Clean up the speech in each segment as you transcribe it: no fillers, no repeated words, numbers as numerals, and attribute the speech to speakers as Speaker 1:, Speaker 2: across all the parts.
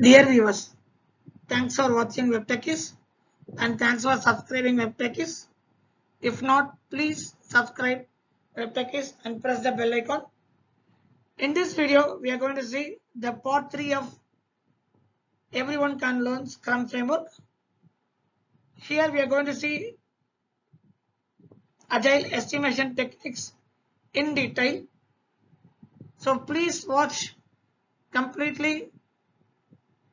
Speaker 1: Dear viewers, thanks for watching WebTechis and thanks for subscribing WebTechis. If not, please subscribe WebTechis and press the bell icon. In this video, we are going to see the part 3 of Everyone Can Learn Scrum Framework. Here we are going to see Agile estimation techniques in detail. So please watch completely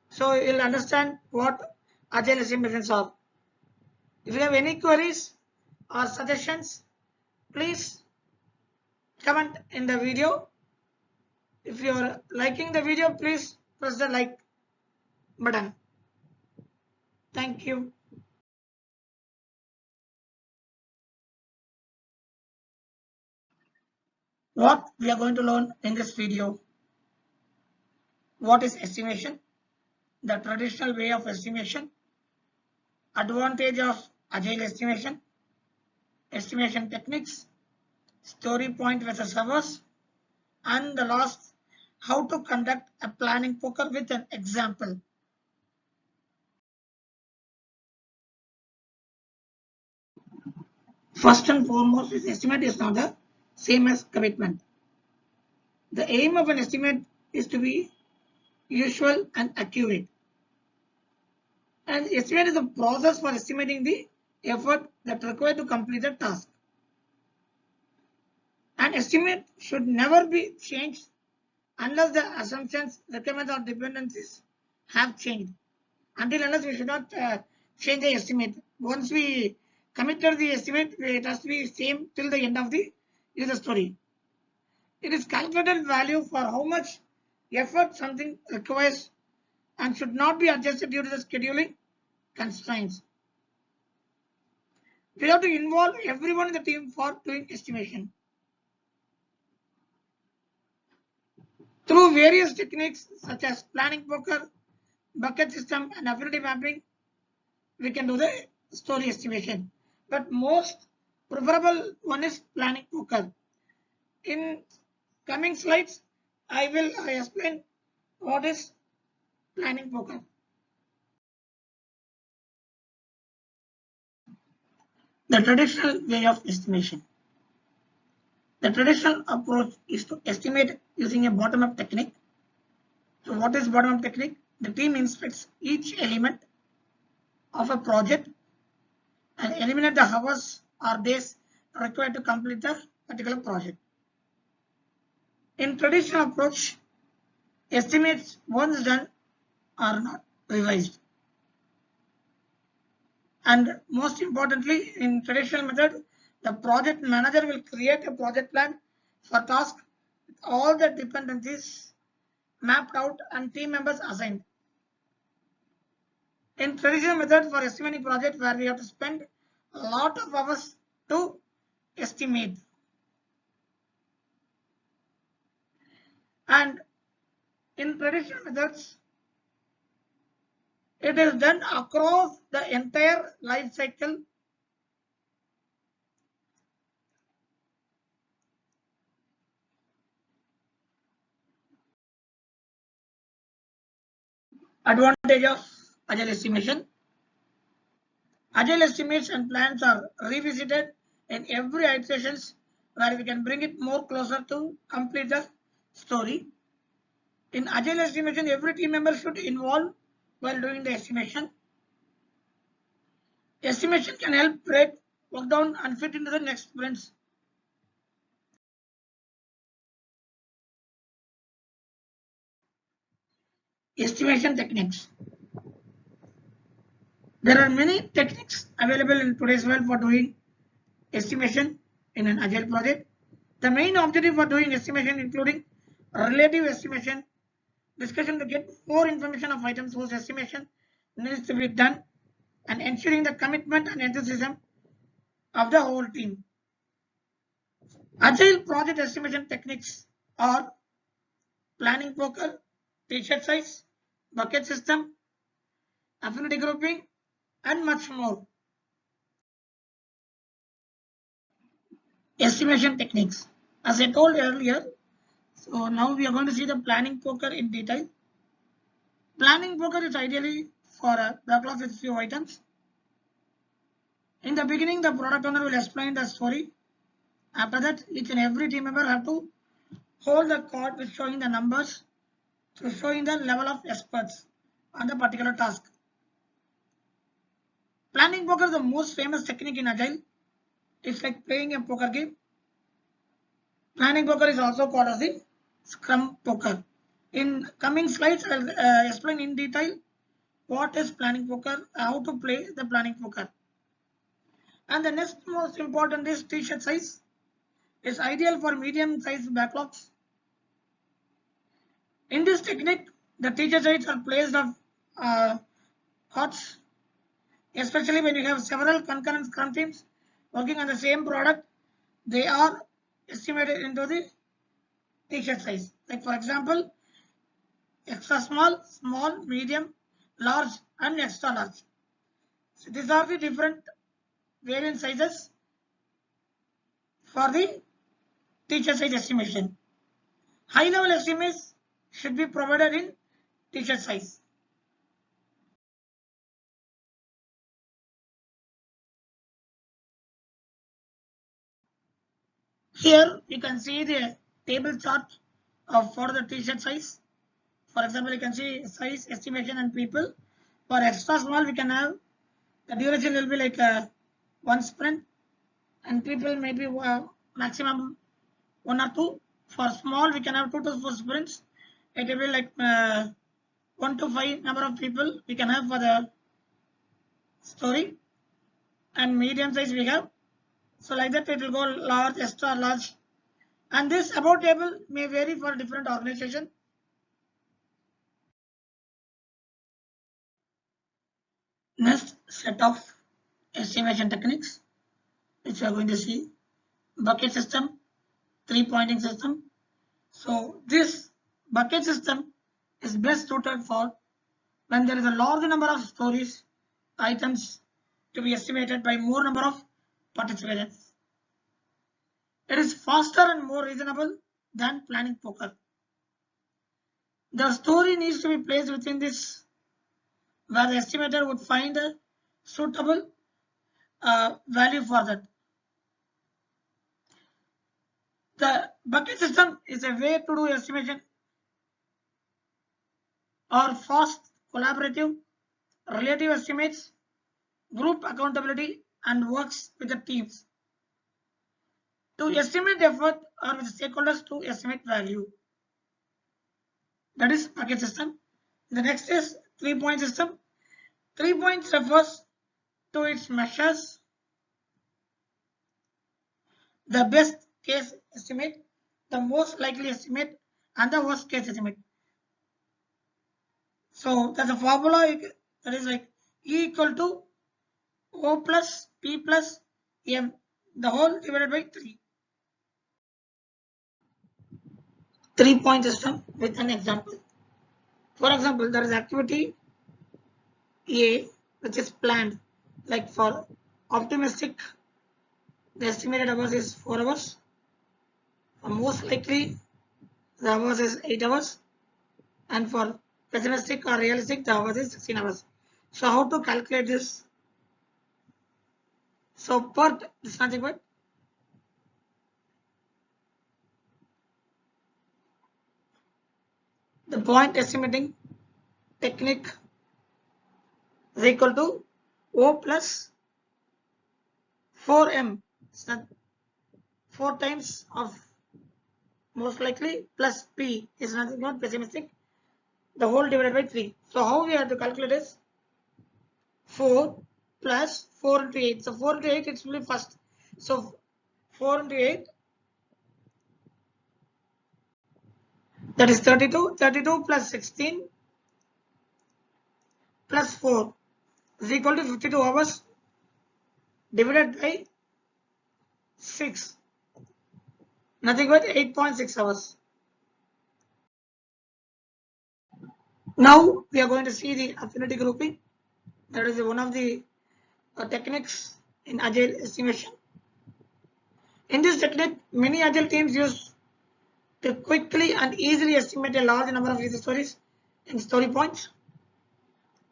Speaker 1: so you'll understand what Agile estimations are. If you have any queries or suggestions, please comment in the video. If you are liking the video, please press the like button. Thank you. What we are going to learn in this video: what is estimation, the traditional way of estimation, advantage of agile estimation, estimation techniques, story point versus servers, and the last, how to conduct a planning poker with an example. First and foremost, this estimate is not the same as commitment. The aim of an estimate is to be usual and accurate. And estimate is a process for estimating the effort that required to complete the task. An estimate should never be changed unless the assumptions, requirements, or dependencies have changed. Until unless we should not change the estimate. Once we committed the estimate, it has to be same till the end of the user story. It is calculated value for how much effort something requires and should not be adjusted due to the scheduling constraints. We have to involve everyone in the team for doing estimation. Through various techniques such as planning poker, bucket system, and affinity mapping, we can do the story estimation. But most preferable one is planning poker. In coming slides, I will explain what is planning poker. The traditional way of estimation. The traditional approach is to estimate using a bottom-up technique. So what is bottom-up technique? The team inspects each element of a project and eliminate the hours or days required to complete the particular project. In traditional approach, estimates once done are not revised. And most importantly, in traditional method, the project manager will create a project plan for task with all the dependencies mapped out and team members assigned. In traditional method for estimating project where we have to spend a lot of hours to estimate. And in traditional methods, it is done across the entire life cycle. Advantage of agile estimation. Agile estimates and plans are revisited in every iterations where we can bring it more closer to complete the story. In agile estimation, every team member should involve while doing the estimation. Estimation can help break work down and fit into the next sprints. Estimation techniques. There are many techniques available in today's world for doing estimation in an agile project. The main objective for doing estimation including relative estimation, discussion to get more information of items whose estimation needs to be done, and ensuring the commitment and enthusiasm of the whole team. Agile project estimation techniques are planning poker, t-shirt size, bucket system, affinity grouping, and much more. Estimation techniques. As I told earlier, so now we are going to see the planning poker in detail. Planning poker is ideally for a backlog with few items. In the beginning, the product owner will explain the story. After that, each and every team member have to hold the card with showing the numbers to showing the level of experts on the particular task. Planning poker is the most famous technique in Agile. It's like playing a poker game. Planning poker is also called as the Scrum poker. In coming slides, I'll explain in detail what is planning poker, how to play the planning poker. And the next most important is t-shirt size. It's ideal for medium-sized backlogs. In this technique, the t-shirt size are placed of HOTS, especially when you have several concurrent Scrum teams working on the same product. They are estimated into the t-shirt size. Like for example, extra small, small, medium, large, and extra large. So these are the different variant sizes for the t-shirt size estimation. High level estimates should be provided in t-shirt size. Here you can see the table chart for the t-shirt size. For example, you can see size, estimation, and people. For extra small, we can have the duration will be like one sprint, and people maybe maximum 1 or 2. For small, we can have 2 to 4 sprints. It will be like 1 to 5 number of people we can have for the story, and medium size we have. So like that, it will go large, extra large, and this about table may vary for different organization. Next set of estimation techniques which we are going to see: bucket system, 3-pointing system. So this bucket system is best suited for when there is a large number of stories, items to be estimated by more number of participants. It is faster and more reasonable than planning poker. The story needs to be placed within this, where the estimator would find a suitable value for that. The bucket system is a way to do estimation or fast, collaborative, relative estimates, group accountability, and works with the teams to estimate effort or with stakeholders to estimate value. That is bucket system. The next is 3-point system. 3 points refers to its measures the best case estimate, the most likely estimate, and the worst case estimate. So there's a formula that is like E equal to O plus P plus M, the whole divided by 3. 3-point system with an example. For example, there is activity A which is planned, like for optimistic, the estimated hours is 4 hours. For most likely, the hours is 8 hours. And for pessimistic or realistic, the hours is 16 hours. So how to calculate this? So per is nothing but the point estimating technique is equal to O plus 4M. It's not 4 times of most likely plus P is nothing but pessimistic, the whole divided by 3. So how we have to calculate is 4 plus 4 into 8. So 4 into 8 it will be first. So 4 into 8, that is 32. 32 plus 16 plus 4 is equal to 52 hours divided by 6. Nothing but 8.6 hours. Now we are going to see the affinity grouping. That is one of the techniques in Agile estimation. In this technique, many Agile teams use to quickly and easily estimate a large number of user stories and story points.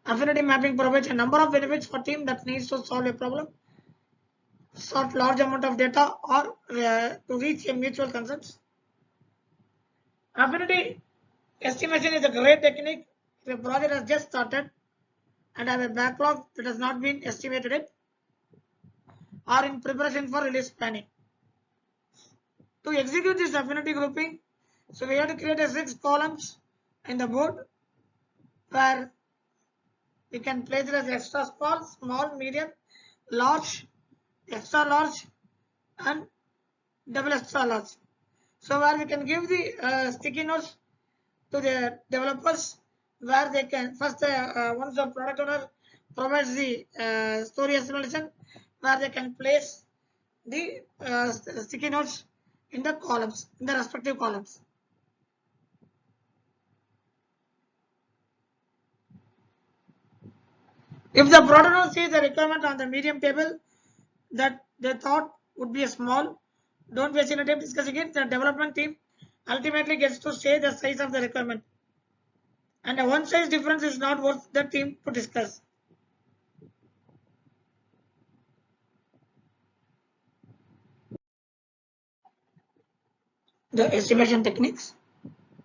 Speaker 1: Affinity mapping provides a number of benefits for team that needs to solve a problem, sort large amount of data, or to reach a mutual consensus. Affinity estimation is a great technique if a project has just started and have a backlog that has not been estimated yet, or in preparation for release planning. To execute this affinity grouping, so we have to create a 6 columns in the board where we can place it as extra small, small, medium, large, extra large, and double extra large. So where we can give the sticky notes to the developers, where they can first once the product owner provides the story explanation, where they can place the sticky notes in the columns, in the respective columns. If the product owner sees the requirement on the medium table that they thought would be a small, don't waste any time discussing it. The development team ultimately gets to say the size of the requirement, and a one size difference is not worth the team to discuss. The estimation techniques.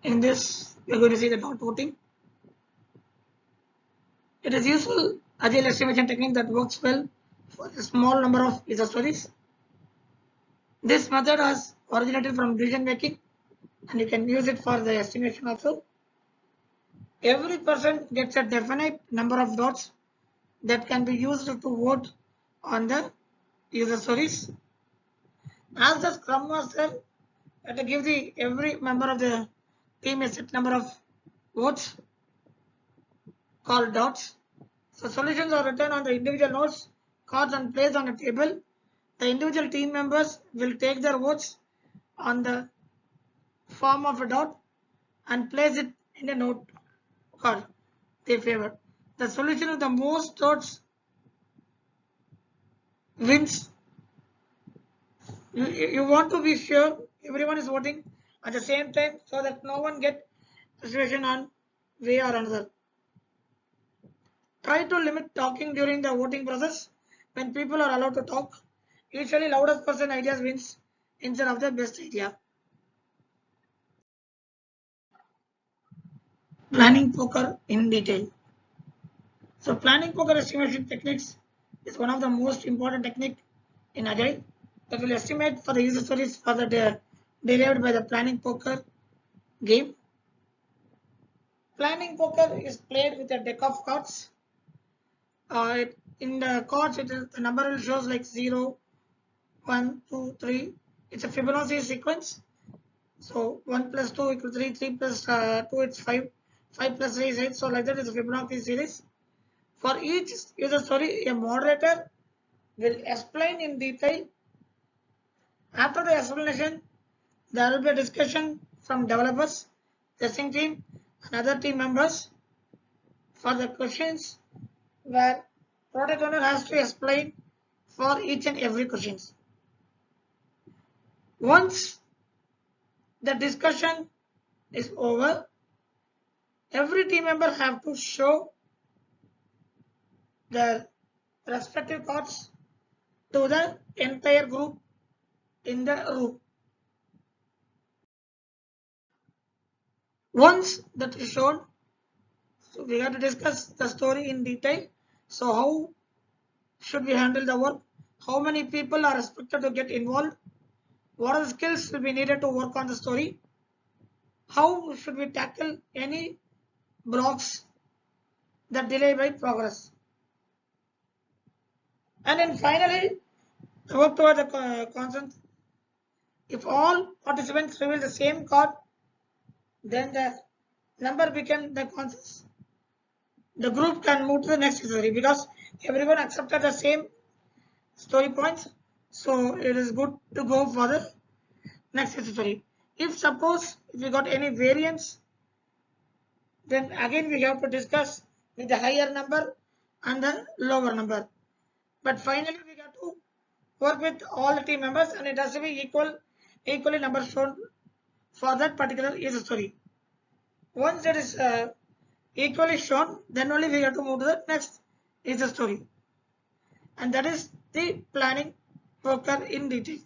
Speaker 1: In this, we are going to see the dot voting. It is useful agile estimation technique that works well for a small number of user stories. This method has originated from decision making, and you can use it for the estimation also. Every person gets a definite number of dots that can be used to vote on the user stories. As the Scrum Master, to give the every member of the team a set number of votes called dots. So solutions are written on the individual notes, cards, and placed on a table. The individual team members will take their votes on the form of a dot and place it in a note card they favor. The solution with the most dots wins. You want to be sure everyone is voting at the same time so that no one get frustration on way or another. Try to limit talking during the voting process. When people are allowed to talk, usually loudest person ideas wins instead of the best idea. Planning poker in detail. So planning poker estimation techniques is one of the most important technique in Agile that will estimate for the user stories for the derived by the planning poker game. Planning poker is played with a deck of cards. In the cards, the number shows like 0, 1, 2, 3. It's a Fibonacci sequence. So 1 plus 2 equals 3, 3 plus 2 it's 5, 5 plus 3 is 8. So like that is a Fibonacci series. For each user story, a moderator will explain in detail. After the explanation, there will be a discussion from developers, testing team, and other team members for the questions where product owner has to explain for each and every questions. Once the discussion is over, every team member have to show their respective cards to the entire group in the room. Once that is shown, so we have to discuss the story in detail. So how should we handle the work? How many people are expected to get involved? What are the skills will be needed to work on the story? How should we tackle any blocks that delay by progress? And then finally, work toward the consensus. If all participants reveal the same card, then the number became the consensus. The group can move to the next story because everyone accepted the same story points. So it is good to go for the next story. If suppose if we got any variance, then again we have to discuss with the higher number and the lower number. But finally we got to work with all the team members and it has to be equally numbers shown for that particular user story. Once it is equally shown, then only we have to move to the next is the story. And that is the planning worker in detail.